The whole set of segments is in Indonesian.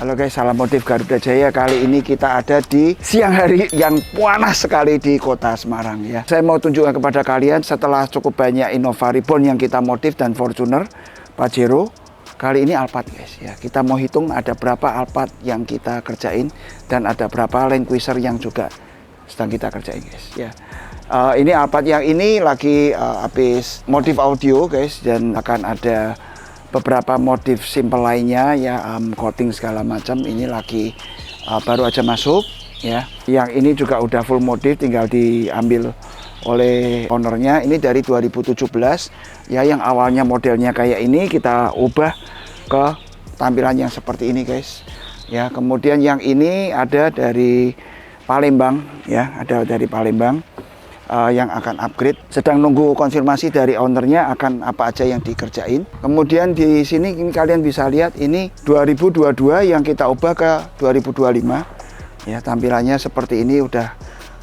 Halo guys, salam motif Garuda Jaya. Kali ini kita ada di siang hari yang panas sekali di kota Semarang ya. Saya mau tunjukkan kepada kalian setelah cukup banyak Innova Reborn yang kita modif dan Fortuner Pajero. Kali ini Alphard guys ya. Kita mau hitung ada berapa Alphard yang kita kerjain dan ada berapa Land Cruiser yang juga sedang kita kerjain guys ya. Ini Alphard yang ini lagi habis modif audio guys, dan akan ada beberapa modif simple lainnya ya, coating segala macam. Ini lagi baru aja masuk ya. Yang ini juga udah full modif, tinggal diambil oleh ownernya. Ini dari 2017 ya, yang awalnya modelnya kayak ini kita ubah ke tampilan yang seperti ini guys ya. Kemudian yang ini ada dari Palembang ya, ada dari Palembang yang akan upgrade. Sedang nunggu konfirmasi dari ownernya akan apa aja yang dikerjain. Kemudian di sini ini kalian bisa lihat ini 2022 yang kita ubah ke 2025 ya. Tampilannya seperti ini, udah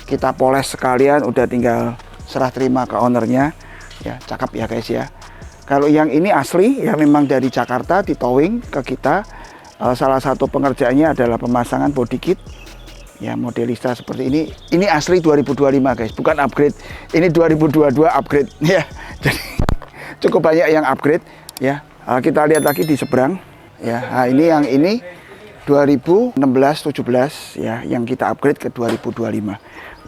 kita poles sekalian, udah tinggal serah terima ke ownernya ya. Cakep ya guys ya. Kalau yang ini asli ya, memang dari Jakarta di towing ke kita. Salah satu pengerjaannya adalah pemasangan body kit ya, modelista seperti ini. Ini asli 2025 guys, bukan upgrade. Ini 2022 upgrade ya. Jadi cukup banyak yang upgrade ya. Kita lihat lagi di seberang ya. Nah, ini yang ini 2016-17 ya, yang kita upgrade ke 2025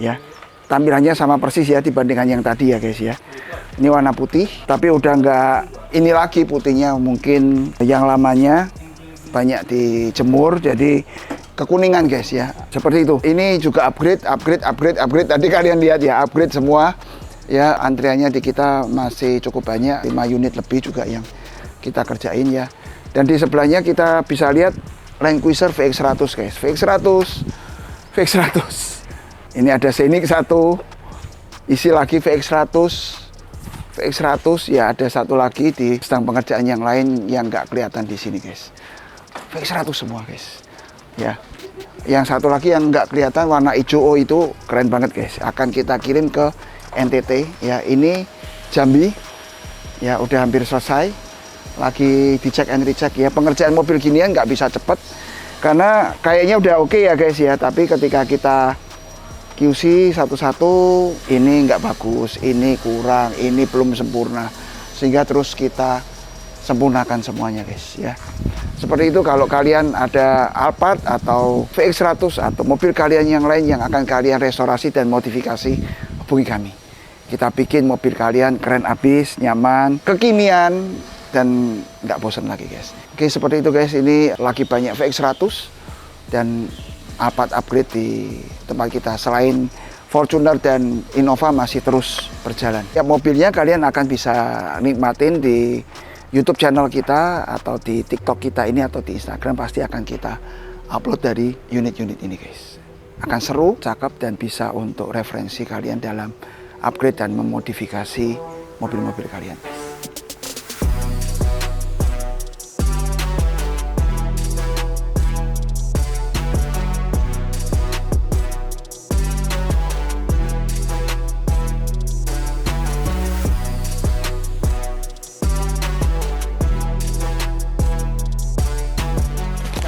ya. Tampilannya sama persis ya dibandingkan yang tadi ya guys ya. Ini warna putih, tapi udah nggak ini lagi putihnya, mungkin yang lamanya banyak dijemur jadi kekuningan guys ya, seperti itu. Ini juga upgrade. Tadi kalian lihat ya, upgrade semua ya. Antriannya di kita masih cukup banyak, 5 unit lebih juga yang kita kerjain ya. Dan di sebelahnya kita bisa lihat Land Cruiser VX100 guys, VX100. Ini ada Scenic 1, isi lagi VX100 ya. Ada satu lagi di sedang pengerjaan yang lain yang nggak kelihatan di sini guys. VX100 semua guys ya. Yang satu lagi yang nggak kelihatan warna hijau itu keren banget guys, akan kita kirim ke NTT ya. Ini Jambi ya, udah hampir selesai, lagi dicek and recheck ya. Pengerjaan mobil ginian nggak bisa cepet karena kayaknya udah oke ya guys ya, tapi ketika kita QC satu-satu, ini nggak bagus, ini kurang, ini belum sempurna, sehingga terus kita sempurnakan semuanya guys ya. Seperti itu. Kalau kalian ada Alphard atau VX100 atau mobil kalian yang lain yang akan kalian restorasi dan modifikasi, hubungi kami. Kita bikin mobil kalian keren abis, nyaman, kekinian, dan nggak bosan lagi guys. Oke, seperti itu guys. Ini lagi banyak VX100 dan Alphard upgrade di tempat kita. Selain Fortuner dan Innova masih terus berjalan ya. Mobilnya kalian akan bisa nikmatin di YouTube channel kita atau di TikTok kita ini atau di Instagram. Pasti akan kita upload dari unit-unit ini guys. Akan seru, cakep, dan bisa untuk referensi kalian dalam upgrade dan memodifikasi mobil-mobil kalian.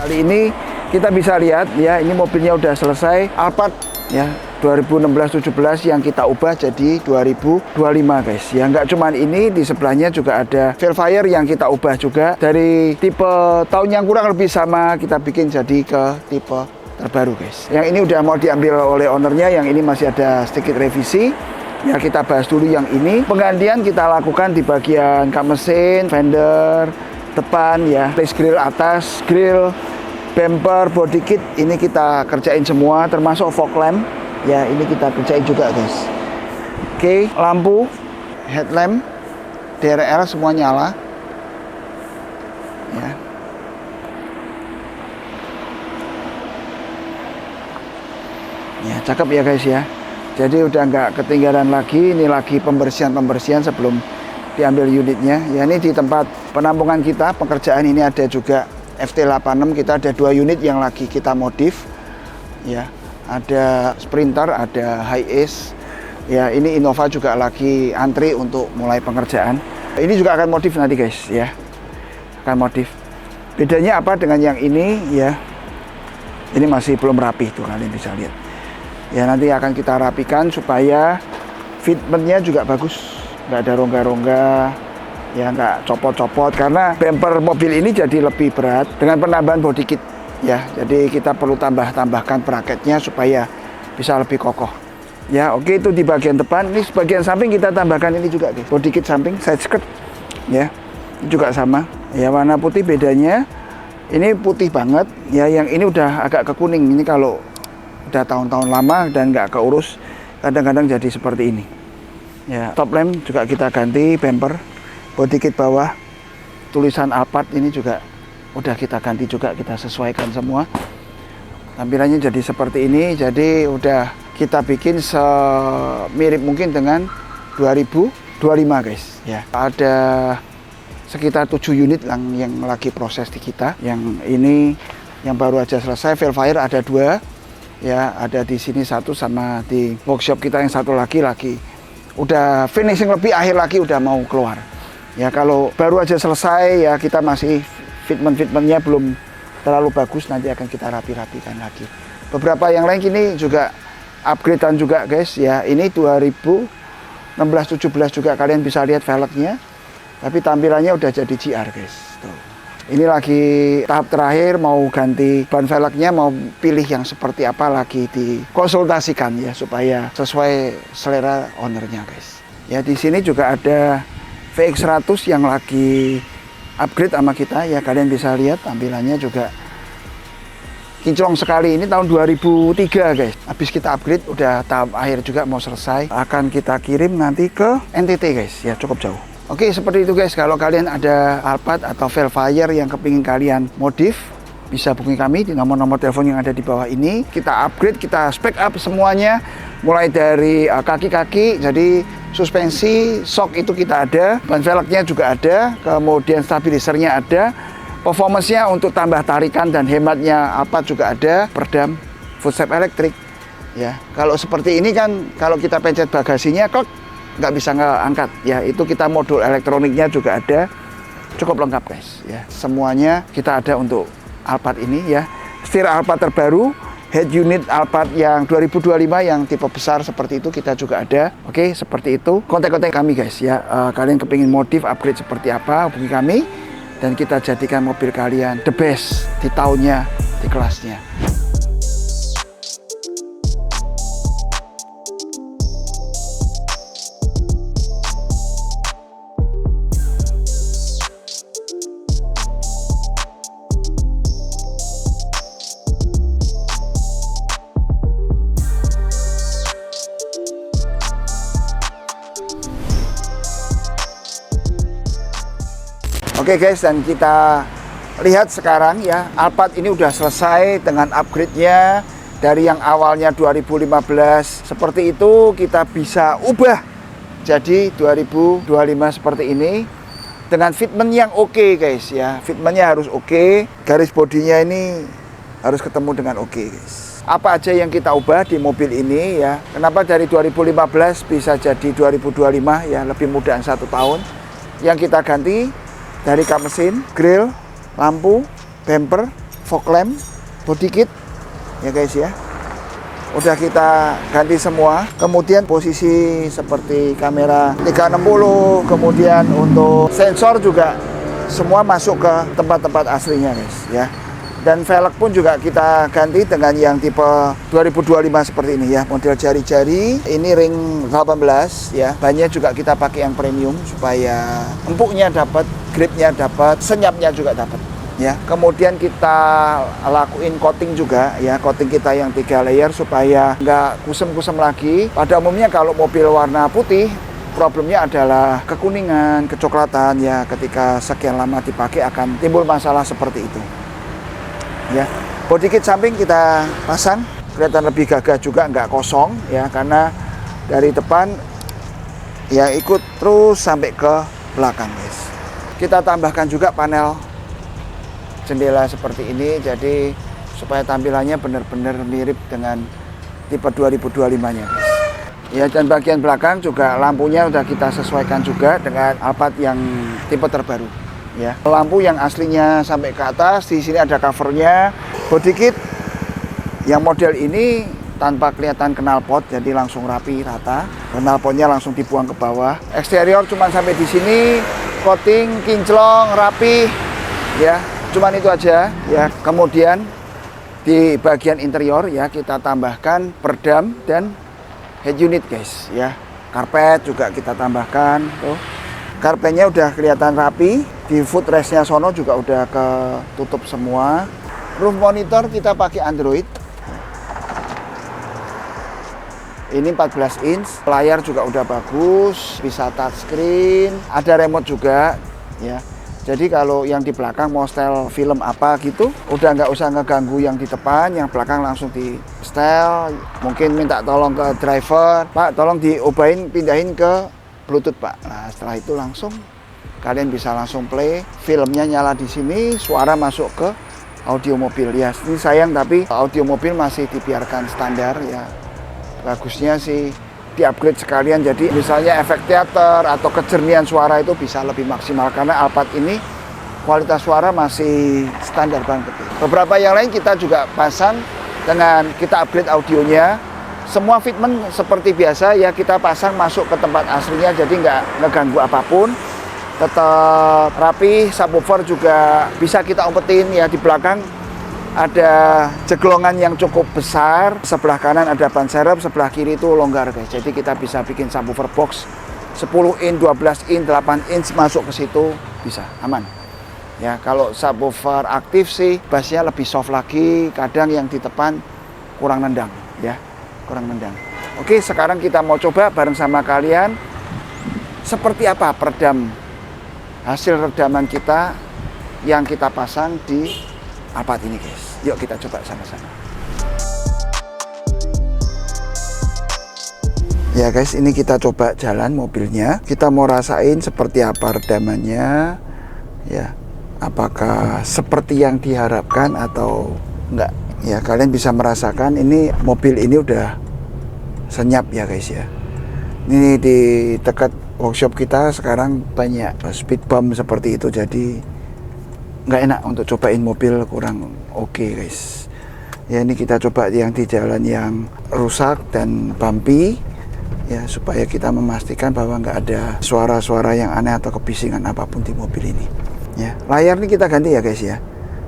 Kali ini kita bisa lihat ya, ini mobilnya udah selesai. Alphard ya 2016-17 yang kita ubah jadi 2025 guys ya. Nggak cuman ini, di sebelahnya juga ada Velfire yang kita ubah juga dari tipe tahun yang kurang lebih sama, kita bikin jadi ke tipe terbaru guys. Yang ini udah mau diambil oleh ownernya, yang ini masih ada sedikit revisi ya. Kita bahas dulu yang ini. Penggantian kita lakukan di bagian kap mesin, fender depan ya, face grill atas, grill, bumper, body kit, ini kita kerjain semua, termasuk fog lamp ya, ini kita kerjain juga guys. Oke, lampu headlamp DRL semua nyala ya. Ya, cakep ya guys ya. Jadi udah nggak ketinggalan lagi. Ini lagi pembersihan sebelum diambil unitnya ya. Ini di tempat penampungan kita, pekerjaan ini ada juga FT86. Kita ada 2 unit yang lagi kita modif ya. Ada Sprinter, ada Hiace ya. Ini Innova juga lagi antri untuk mulai pengerjaan. Ini juga akan modif nanti guys ya, akan modif. Bedanya apa dengan yang ini ya? Ini masih belum rapi tuh, kalian bisa lihat. Ya nanti akan kita rapikan supaya fitmentnya juga bagus, nggak ada rongga-rongga, ya nggak copot-copot, karena bumper mobil ini jadi lebih berat dengan penambahan body kit ya. Jadi kita perlu tambahkan bracketnya supaya bisa lebih kokoh. Ya oke, itu di bagian depan. Ini bagian samping kita tambahkan ini juga, guys. Body kit samping, side skirt, ya ini juga sama. Ya warna putih bedanya, ini putih banget. Ya yang ini udah agak ke kuning. Ini kalau udah tahun-tahun lama dan nggak keurus, kadang-kadang jadi seperti ini. Ya top lamp juga kita ganti, bumper, body kit bawah, tulisan Alphard ini juga udah kita ganti juga, kita sesuaikan semua. Tampilannya jadi seperti ini. Jadi udah kita bikin semirip mungkin dengan 2025, guys. Ya ada sekitar 7 unit yang lagi proses di kita. Yang ini yang baru aja selesai. Velfire ada 2. Ya, ada di sini 1 sama di workshop kita yang 1 lagi udah finishing lebih akhir lagi, udah mau keluar. Ya kalau baru aja selesai ya kita masih fitmentnya belum terlalu bagus, nanti akan kita rapi-rapikan lagi. Beberapa yang lain ini juga upgradean juga, guys. Ya ini 2016-17 juga, kalian bisa lihat velgnya. Tapi tampilannya udah jadi GR, guys. Tuh. Ini lagi tahap terakhir, mau ganti ban velgnya, mau pilih yang seperti apa lagi dikonsultasikan ya supaya sesuai selera ownernya, guys. Ya di sini juga ada VX100 yang lagi upgrade sama kita ya, kalian bisa lihat tampilannya juga kinclong sekali. Ini tahun 2003, guys. Habis kita upgrade, udah tahap akhir juga mau selesai. Akan kita kirim nanti ke NTT, guys. Ya cukup jauh. Oke, seperti itu, guys. Kalau kalian ada Alphard atau Velfire yang kepingin kalian modif, bisa hubungi kami di nomor-nomor telepon yang ada di bawah ini. Kita upgrade, kita spec up semuanya, mulai dari kaki-kaki, jadi suspensi, shock itu kita ada, ban velgnya juga ada, kemudian stabilisernya ada, performance-nya untuk tambah tarikan dan hematnya Alphard juga ada, peredam footstep elektrik. Ya, kalau seperti ini kan, kalau kita pencet bagasinya kok nggak bisa ngangkat ya, itu kita modul elektroniknya juga ada, cukup lengkap, guys. Ya semuanya kita ada untuk Alphard ini ya. Setir Alphard terbaru, head unit Alphard yang 2025 yang tipe besar seperti itu kita juga ada. Oke, seperti itu. Kontak-kontak kami, guys ya. Kalian kepingin modif upgrade seperti apa, hubungi kami dan kita jadikan mobil kalian the best di tahunnya, di kelasnya. Oke, guys, dan kita lihat sekarang ya, Alphard ini udah selesai dengan upgrade-nya. Dari yang awalnya 2015 seperti itu, kita bisa ubah jadi 2025 seperti ini dengan fitment yang oke, guys ya. Fitmentnya harus oke, garis bodinya ini harus ketemu dengan oke, guys. Apa aja yang kita ubah di mobil ini ya, kenapa dari 2015 bisa jadi 2025 ya, lebih mudah 1 tahun. Yang kita ganti dari kap mesin, grill, lampu, bumper, fog lamp, body kit ya, guys ya. Udah kita ganti semua. Kemudian posisi seperti kamera 360, kemudian untuk sensor juga semua masuk ke tempat-tempat aslinya, guys ya. Dan velg pun juga kita ganti dengan yang tipe 2025 seperti ini ya, model jari-jari. Ini ring 18 ya. Bannya juga kita pakai yang premium supaya empuknya dapat, gripnya dapat, senyapnya juga dapat ya. Kemudian kita lakuin coating juga ya, coating kita yang 3 layer supaya nggak kusem-kusem lagi. Pada umumnya kalau mobil warna putih, problemnya adalah kekuningan, kecoklatan ya, ketika sekian lama dipakai akan timbul masalah seperti itu. Ya, body kit samping kita pasang, kelihatan lebih gagah juga, nggak kosong ya, karena dari depan ya ikut terus sampai ke belakang, guys. Kita tambahkan juga panel jendela seperti ini, jadi supaya tampilannya benar-benar mirip dengan tipe 2025-nya, guys. Ya, dan bagian belakang juga lampunya udah kita sesuaikan juga dengan Alphard yang tipe terbaru. Ya, lampu yang aslinya sampai ke atas, di sini ada covernya. Body kit Yang model ini tanpa kelihatan knalpot, jadi langsung rapi rata. Knalpotnya langsung dibuang ke bawah. Eksterior cuma sampai di sini, coating kinclong rapi, ya. Cuman itu aja, ya. Kemudian di bagian interior ya kita tambahkan peredam dan head unit guys, ya. Karpet juga kita tambahkan, tuh. Karpetnya udah kelihatan rapi. Di footrestnya sono juga udah ketutup semua. Roof monitor kita pakai Android. Ini 14 inch, layar juga udah bagus, bisa touchscreen, ada remote juga, ya. Jadi kalau yang di belakang mau setel film apa gitu, udah nggak usah ngeganggu yang di depan, yang belakang langsung di setel. Mungkin minta tolong ke driver, Pak, tolong diobain, pindahin ke Bluetooth, Pak. Nah, setelah itu langsung kalian bisa langsung play, filmnya nyala di sini, suara masuk ke audio mobil. Ya, ini sayang tapi audio mobil masih dibiarkan standar ya. Bagusnya sih di-upgrade sekalian, jadi misalnya efek teater atau kejernihan suara itu bisa lebih maksimal, karena Alphard ini kualitas suara masih standar banget. Beberapa yang lain kita juga pasang dengan kita upgrade audionya. Semua fitment seperti biasa ya, kita pasang masuk ke tempat aslinya, jadi nggak ngeganggu apapun. Tetap rapi, subwoofer juga bisa kita umpetin ya. Di belakang ada jeglongan yang cukup besar, sebelah kanan ada ban serep, sebelah kiri itu longgar guys. Jadi kita bisa bikin subwoofer box 10 in, 12 in, 8 inch masuk ke situ bisa aman. Ya, kalau subwoofer aktif sih bassnya lebih soft lagi, kadang yang di depan kurang nendang ya, kurang nendang. Oke, sekarang kita mau coba bareng sama kalian seperti apa peredam hasil redaman kita yang kita pasang di Alphard ini guys. Yuk kita coba sama-sama. Ya guys, ini kita coba jalan mobilnya. Kita mau rasain seperti apa redamannya. Ya, apakah seperti yang diharapkan atau enggak. Ya, kalian bisa merasakan ini mobil ini udah senyap ya guys ya. Ini di dekat workshop kita sekarang banyak speed bump seperti itu, jadi nggak enak untuk cobain mobil, kurang oke guys. Ya, ini kita coba yang di jalan yang rusak dan bumpy ya, supaya kita memastikan bahwa nggak ada suara-suara yang aneh atau kebisingan apapun di mobil ini ya. Layar ini kita ganti ya guys ya,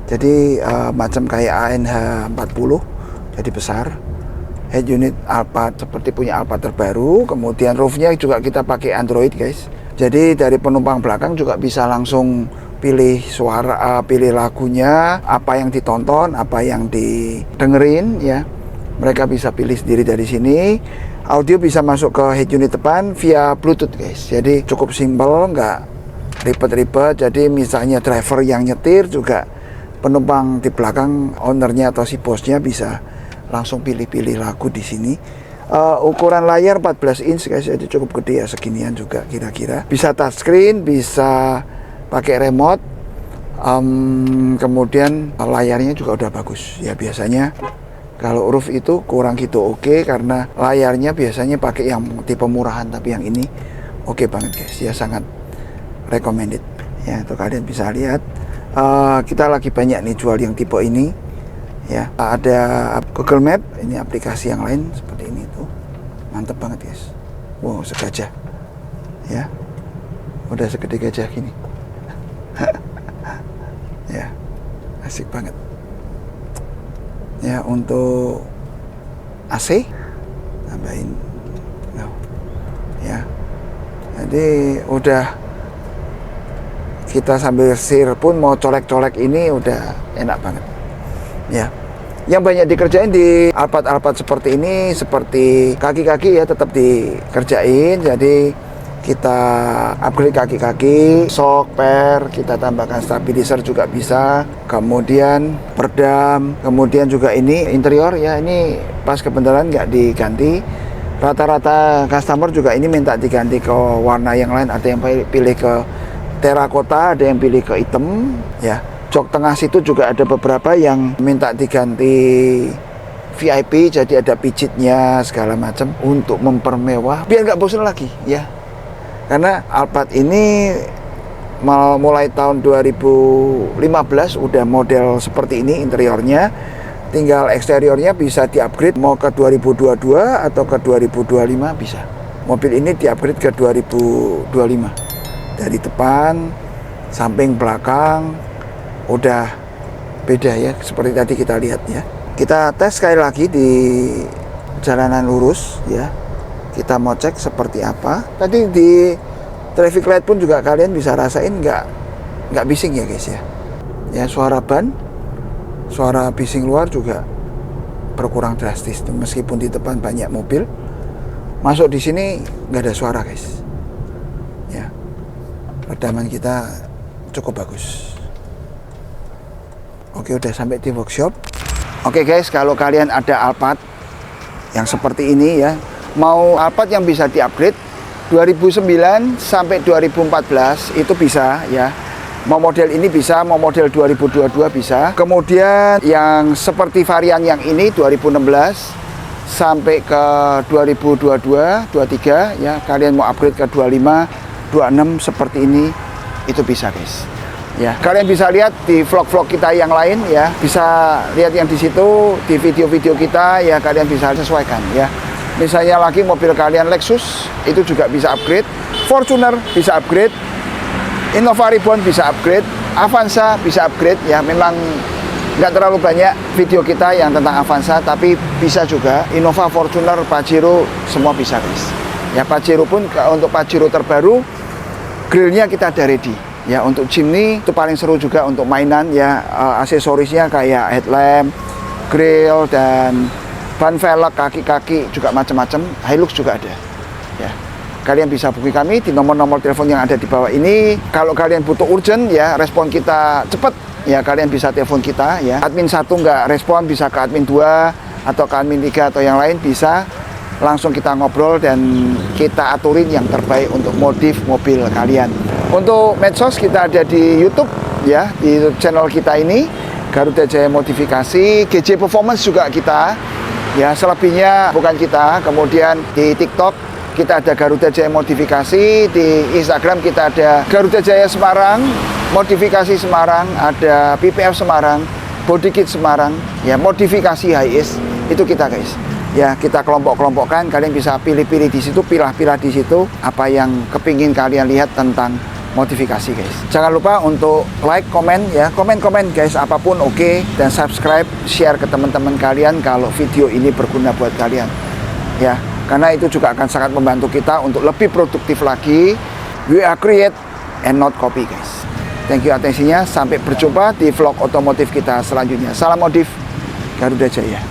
jadi macam kayak ANH 40, jadi besar. Head unit Alphard seperti punya Alphard terbaru. Kemudian roofnya juga kita pakai Android guys, jadi dari penumpang belakang juga bisa langsung pilih suara, pilih lagunya, apa yang ditonton, apa yang didengerin ya. Mereka bisa pilih sendiri dari sini. Audio bisa masuk ke head unit depan via Bluetooth guys, jadi cukup simpel, nggak ribet-ribet. Jadi misalnya driver yang nyetir juga, penumpang di belakang, ownernya atau si bosnya bisa langsung pilih-pilih lagu di sini. Ukuran layar 14 inch guys, jadi cukup gede ya, seginian juga kira-kira. Bisa touchscreen, bisa pakai remote. Kemudian layarnya juga udah bagus ya. Biasanya kalau roof itu kurang gitu oke, karena layarnya biasanya pakai yang tipe murahan, tapi yang ini oke banget guys ya, sangat recommended ya. Tuh kalian bisa lihat, kita lagi banyak nih jual yang tipe ini ya. Ada Google Map, ini aplikasi yang lain seperti ini tuh, mantep banget guys. Wow, segajah ya, udah segede gajah gini. Ya, asik banget ya. Untuk AC tambahin ya, jadi udah kita sambil setir pun mau colek-colek ini udah enak banget ya. Yang banyak dikerjain di Alphard seperti ini, seperti kaki-kaki ya, tetap dikerjain. Jadi kita upgrade kaki-kaki, shock, per, kita tambahkan stabilizer juga bisa. Kemudian peredam, kemudian juga ini interior ya, ini pas kebenaran nggak diganti. Rata-rata customer juga ini minta diganti ke warna yang lain. Ada yang pilih ke terakota, ada yang pilih ke hitam ya. Jok tengah situ juga ada beberapa yang minta diganti VIP, jadi ada pijitnya segala macam untuk mempermewah biar nggak bosan lagi ya. Karena Alphard ini mulai tahun 2015 udah model seperti ini interiornya. Tinggal eksteriornya bisa di-upgrade mau ke 2022 atau ke 2025 bisa. Mobil ini di-upgrade ke 2025. Dari depan, samping, belakang udah beda ya, seperti tadi kita lihat ya. Kita tes sekali lagi di jalanan lurus ya. Kita mau cek seperti apa. Tadi di traffic light pun juga kalian bisa rasain nggak bising ya guys ya. Ya, suara ban, suara bising luar juga berkurang drastis meskipun di depan banyak mobil. Masuk di sini nggak ada suara guys. Ya, redaman kita cukup bagus. Oke, udah sampai di workshop. Oke guys, kalau kalian ada Alphard yang seperti ini ya, mau Alphard yang bisa di-upgrade 2009 sampai 2014 itu bisa ya. Mau model ini bisa, mau model 2022 bisa. Kemudian yang seperti varian yang ini 2016 sampai ke 2022, 23 ya, kalian mau upgrade ke 25, 26 seperti ini itu bisa guys. Ya, kalian bisa lihat di vlog-vlog kita yang lain ya, bisa lihat yang di situ, di video-video kita ya, kalian bisa sesuaikan ya. Misalnya lagi mobil kalian Lexus itu juga bisa upgrade, Fortuner bisa upgrade, Innova Reborn bisa upgrade, Avanza bisa upgrade ya. Memang nggak terlalu banyak video kita yang tentang Avanza, tapi bisa juga Innova, Fortuner, Pajero semua bisa guys. Ya, Pajero pun untuk Pajero terbaru grillnya kita ada ready. Ya, untuk Jimny itu paling seru juga untuk mainan ya, aksesorisnya kayak headlamp, grill, dan ban velg, kaki-kaki juga macam-macam. Hilux juga ada. Ya, kalian bisa hubungi kami di nomor-nomor telepon yang ada di bawah ini. Kalau kalian butuh urgent ya, respon kita cepat ya, kalian bisa telepon kita ya. Admin 1 nggak respon, bisa ke admin 2 atau ke admin 3 atau yang lain bisa. Langsung kita ngobrol dan kita aturin yang terbaik untuk modif mobil kalian. Untuk medsos kita ada di YouTube ya, di YouTube channel kita ini Garuda Jaya Modifikasi, GJ Performance juga kita ya, selebihnya bukan kita. Kemudian di TikTok kita ada Garuda Jaya Modifikasi, di Instagram kita ada Garuda Jaya Semarang, Modifikasi Semarang, ada PPF Semarang, Body Kit Semarang ya, modifikasi HIS itu kita guys. Ya, kita kelompok-kelompokkan, kalian bisa pilih-pilih di situ, pilah-pilah di situ apa yang kepingin kalian lihat tentang modifikasi guys. Jangan lupa untuk like, komen ya, komen-komen guys, apapun oke, dan subscribe, share ke teman-teman kalian kalau video ini berguna buat kalian. Ya, karena itu juga akan sangat membantu kita untuk lebih produktif lagi. We are create and not copy guys. Thank you atensinya, sampai berjumpa di vlog otomotif kita selanjutnya. Salam modif Garuda Jaya.